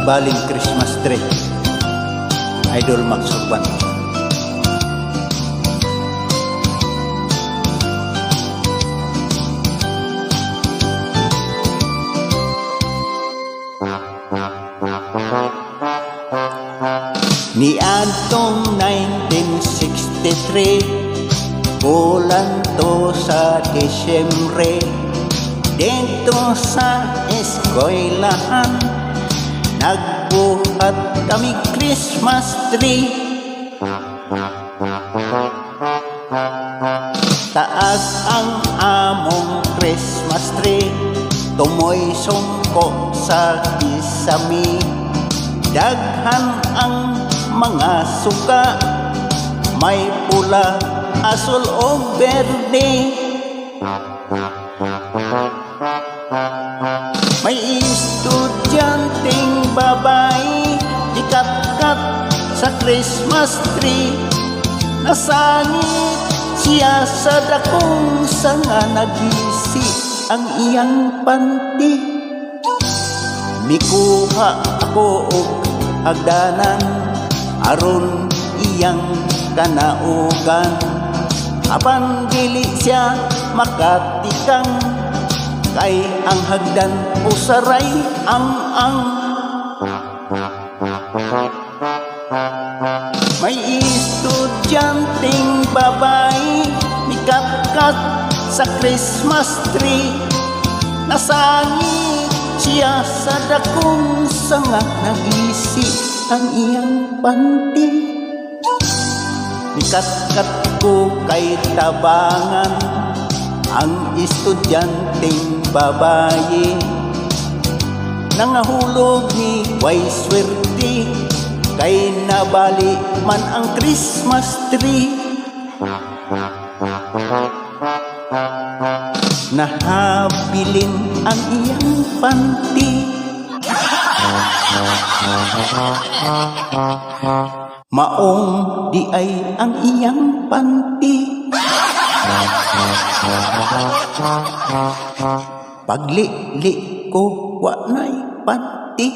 Baling Christmas tree. Idol Max Urban. Niadtong 1963, bulan to sa Disyembre, dito sa eskwelahan, nagbuhat kami Christmas tree. Taas ang among Christmas tree, tumoy sungko sa kisami. Daghan ang mga suka, may pula, asul o berde. May estudyanteng babae, ikat-kat sa Christmas tree. Nasangit siya sa dakong sanga, nagisi ang iyang panty. Mikuha ako og hagdanan, aron iyang kanaugan. Apan dili siya makatikang, kay ang hagdan usaray ang. May estudyanteng babae, mikat-kat sa Christmas tree. Nasangit siya sa dakong sanga, nagisi ang iyang panty. Mikat-kat ko kay tabangan ang estudyanteng babae. Nangahulog ni way swerte, kay nabali man ang Christmas tree. Nahabilin ang iyang panty. Maong di ay ang iyang panty. Pagli-li ko wa na'y panty.